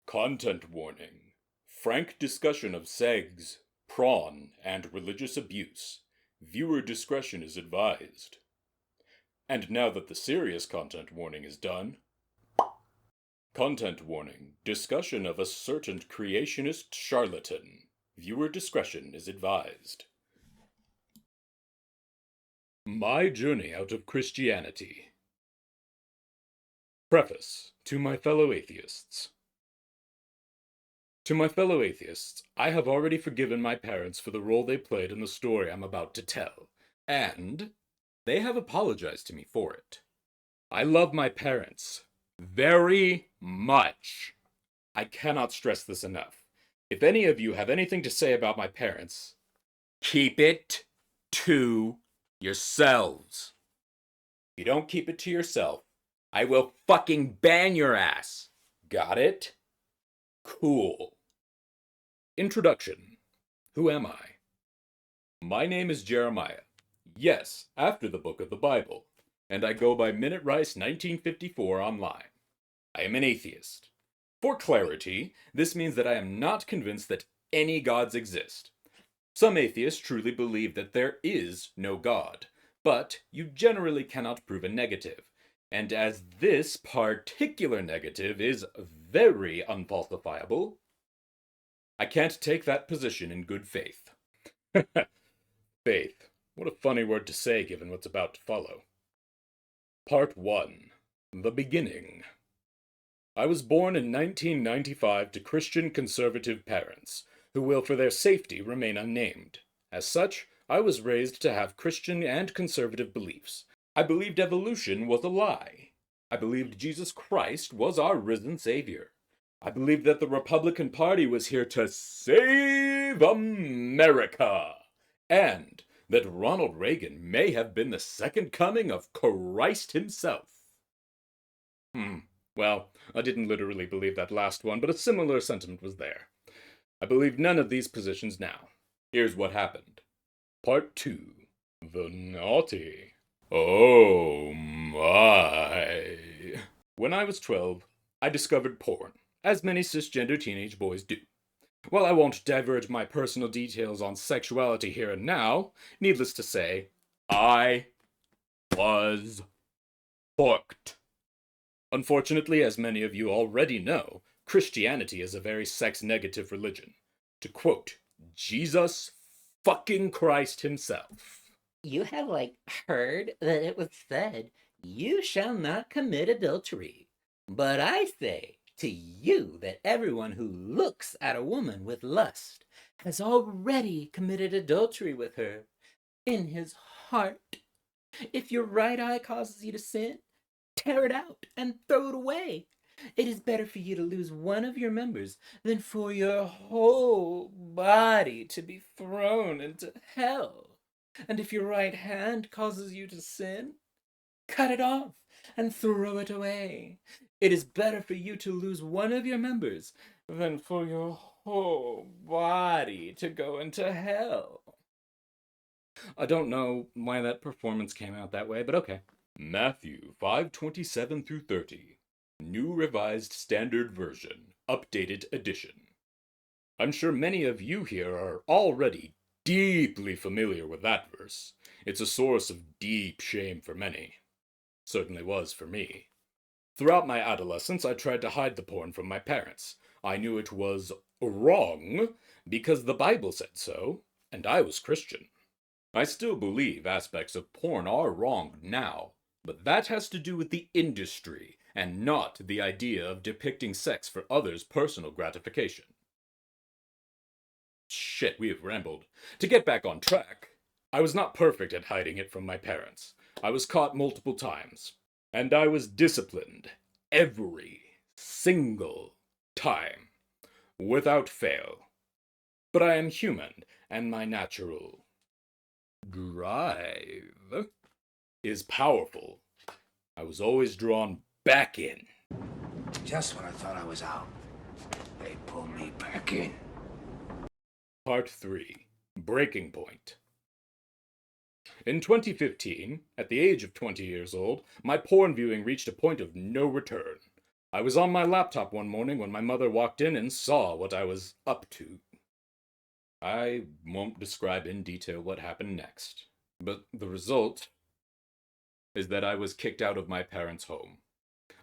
Content warning. Frank discussion of sex, prawn, and religious abuse. Viewer discretion is advised. And now that the serious content warning is done, content warning. Discussion of a certain creationist charlatan. Viewer discretion is advised. My journey out of Christianity. Preface to my fellow atheists. To my fellow atheists, I have already forgiven my parents for the role they played in the story I'm about to tell, and they have apologized to me for it. I love my parents very much. I cannot stress this enough. If any of you have anything to say about my parents, keep it to yourselves. If you don't keep it to yourself, I will fucking ban your ass. Got it? Cool. Introduction. Who am I? My name is Jeremiah. Yes, after the book of the Bible. And I go by Minute Rice 1954 online. I am an atheist. For clarity, this means that I am not convinced that any gods exist. Some atheists truly believe that there is no God, but you generally cannot prove a negative. And as this particular negative is very unfalsifiable, I can't take that position in good faith. Faith. What a funny word to say given what's about to follow. Part 1. The Beginning. I was born in 1995 to Christian conservative parents, who will for their safety remain unnamed. As such, I was raised to have Christian and conservative beliefs. I believed evolution was a lie. I believed Jesus Christ was our risen Savior. I believed that the Republican Party was here to save America, and that Ronald Reagan may have been the second coming of Christ himself. Well, I didn't literally believe that last one, but a similar sentiment was there. I believe none of these positions now. Here's what happened. Part 2. The Naughty. Oh my. When I was 12, I discovered porn, as many cisgender teenage boys do. While I won't diverge my personal details on sexuality here and now, needless to say, I was hooked. Unfortunately, as many of you already know, Christianity is a very sex-negative religion. To quote Jesus fucking Christ himself. You have, heard that it was said, "You shall not commit adultery." But I say to you that everyone who looks at a woman with lust has already committed adultery with her in his heart. If your right eye causes you to sin, tear it out and throw it away. It is better for you to lose one of your members than for your whole body to be thrown into hell. And if your right hand causes you to sin, cut it off and throw it away. It is better for you to lose one of your members than for your whole body to go into hell. I don't know why that performance came out that way, but okay. Matthew 5:27 through 30. New Revised Standard Version. Updated Edition. I'm sure many of you here are already deeply familiar with that verse. It's a source of deep shame for many. Certainly was for me. Throughout my adolescence, I tried to hide the porn from my parents. I knew it was wrong because the Bible said so, and I was Christian. I still believe aspects of porn are wrong now, but that has to do with the industry and not the idea of depicting sex for others' personal gratification. Shit, we have rambled. To get back on track, I was not perfect at hiding it from my parents. I was caught multiple times, and I was disciplined every single time, without fail. But I am human, and my natural drive is powerful. I was always drawn back in. Just when I thought I was out, they pulled me back in. Part 3. Breaking Point. In 2015, at the age of 20 years old, my porn viewing reached a point of no return. I was on my laptop one morning when my mother walked in and saw what I was up to. I won't describe in detail what happened next, but the result is that I was kicked out of my parents' home.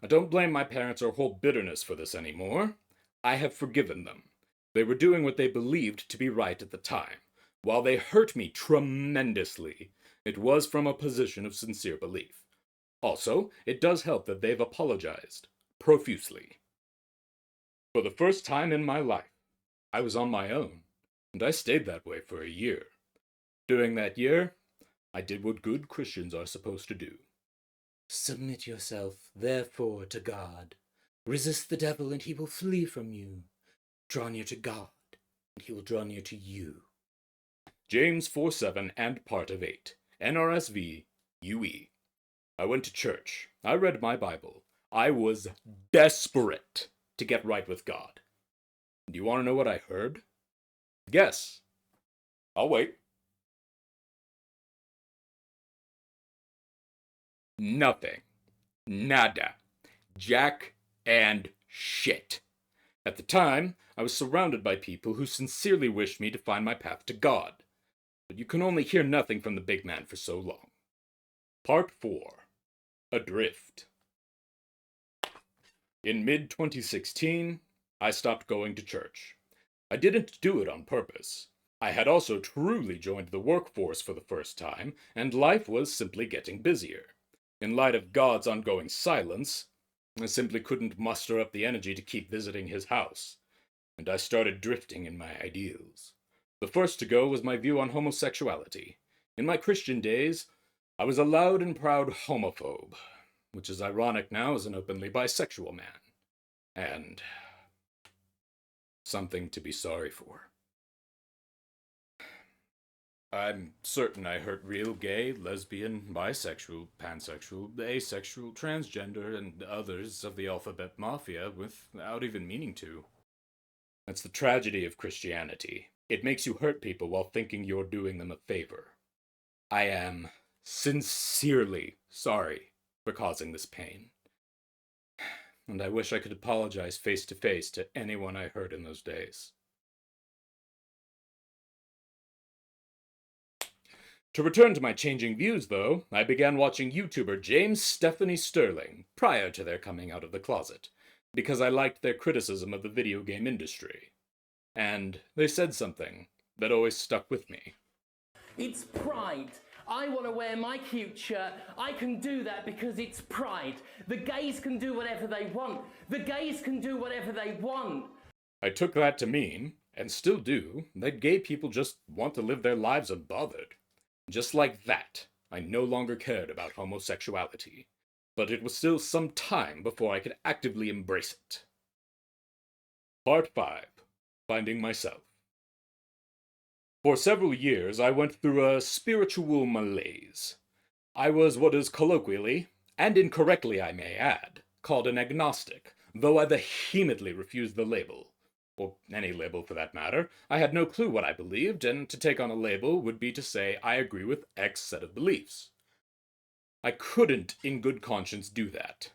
I don't blame my parents or hold bitterness for this anymore. I have forgiven them. They were doing what they believed to be right at the time. While they hurt me tremendously, it was from a position of sincere belief. Also, it does help that they've apologized profusely. For the first time in my life, I was on my own, and I stayed that way for a year. During that year, I did what good Christians are supposed to do. Submit yourself, therefore, to God. Resist the devil, and he will flee from you. Draw near to God, and he will draw near to you. James 4:7 and part of 8. NRSV, UE. I went to church. I read my Bible. I was desperate to get right with God. Do you want to know what I heard? Guess. I'll wait. Nothing. Nada. Jack and shit. At the time, I was surrounded by people who sincerely wished me to find my path to God. But you can only hear nothing from the big man for so long. Part 4. Adrift. In mid-2016, I stopped going to church. I didn't do it on purpose. I had also truly joined the workforce for the first time, and life was simply getting busier. In light of God's ongoing silence, I simply couldn't muster up the energy to keep visiting his house, and I started drifting in my ideals. The first to go was my view on homosexuality. In my Christian days, I was a loud and proud homophobe, which is ironic now as an openly bisexual man, and something to be sorry for. I'm certain I hurt real gay, lesbian, bisexual, pansexual, asexual, transgender, and others of the alphabet mafia without even meaning to. That's the tragedy of Christianity. It makes you hurt people while thinking you're doing them a favor. I am sincerely sorry for causing this pain. And I wish I could apologize face to face to anyone I hurt in those days. To return to my changing views, though, I began watching YouTuber James Stephanie Sterling prior to their coming out of the closet, because I liked their criticism of the video game industry. And they said something that always stuck with me. It's pride. I want to wear my cute shirt. I can do that because it's pride. The gays can do whatever they want. The gays can do whatever they want. I took that to mean, and still do, that gay people just want to live their lives unbothered. Just like that, I no longer cared about homosexuality. But it was still some time before I could actively embrace it. Part 5. Finding Myself. For several years, I went through a spiritual malaise. I was what is colloquially, and incorrectly I may add, called an agnostic, though I vehemently refused the label. Or any label for that matter. I had no clue what I believed, and to take on a label would be to say I agree with X set of beliefs. I couldn't, in good conscience, do that.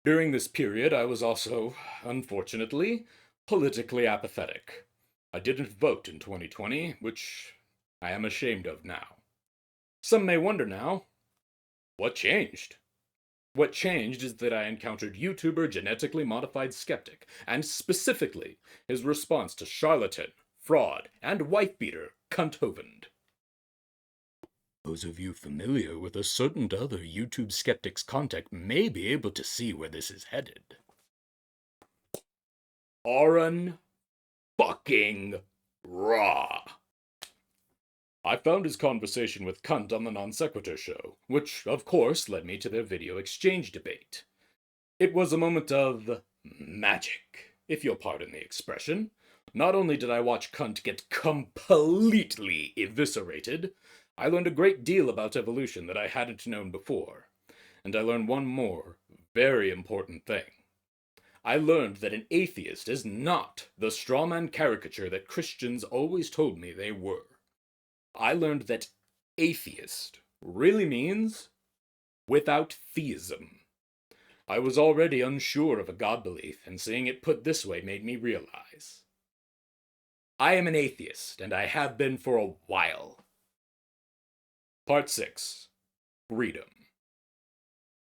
During this period, I was also, unfortunately, politically apathetic. I didn't vote in 2020, which I am ashamed of now. Some may wonder now, what changed? What changed is that I encountered YouTuber Genetically Modified Skeptic, and specifically his response to charlatan, fraud, and wife-beater Cunthovened. Those of you familiar with a certain other YouTube skeptic's content may be able to see where this is headed. Aaron fucking raw. I found his conversation with Cunt on the Non Sequitur show, which, of course, led me to their video exchange debate. It was a moment of magic, if you'll pardon the expression. Not only did I watch Cunt get completely eviscerated, I learned a great deal about evolution that I hadn't known before. And I learned one more, very important thing. I learned that an atheist is not the strawman caricature that Christians always told me they were. I learned that atheist really means without theism. I was already unsure of a God belief, and seeing it put this way made me realize. I am an atheist, and I have been for a while. Part 6. Freedom.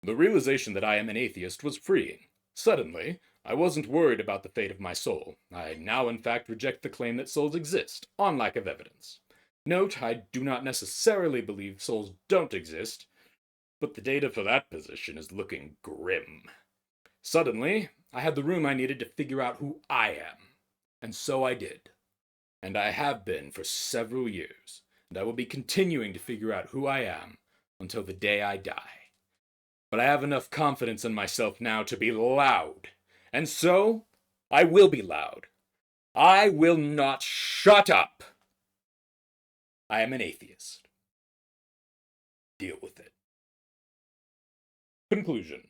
The realization that I am an atheist was freeing. Suddenly, I wasn't worried about the fate of my soul. I now in fact reject the claim that souls exist, on lack of evidence. Note, I do not necessarily believe souls don't exist, but the data for that position is looking grim. Suddenly, I had the room I needed to figure out who I am. And so I did. And I have been for several years, and I will be continuing to figure out who I am until the day I die. But I have enough confidence in myself now to be loud. And so, I will be loud. I will not shut up. I am an atheist. Deal with it. Conclusion.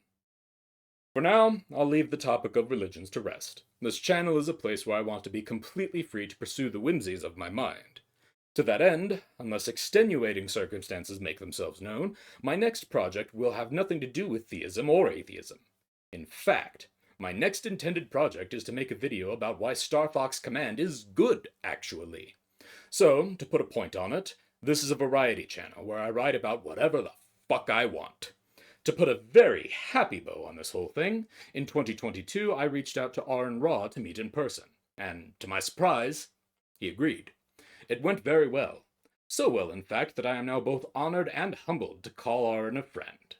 For now, I'll leave the topic of religions to rest. This channel is a place where I want to be completely free to pursue the whimsies of my mind. To that end, unless extenuating circumstances make themselves known, my next project will have nothing to do with theism or atheism. In fact, my next intended project is to make a video about why Star Fox Command is good, actually. So, to put a point on it, this is a variety channel where I write about whatever the fuck I want. To put a very happy bow on this whole thing, in 2022 I reached out to Aaron Raw to meet in person, and to my surprise, he agreed. It went very well. So well, in fact, that I am now both honored and humbled to call Aaron a friend.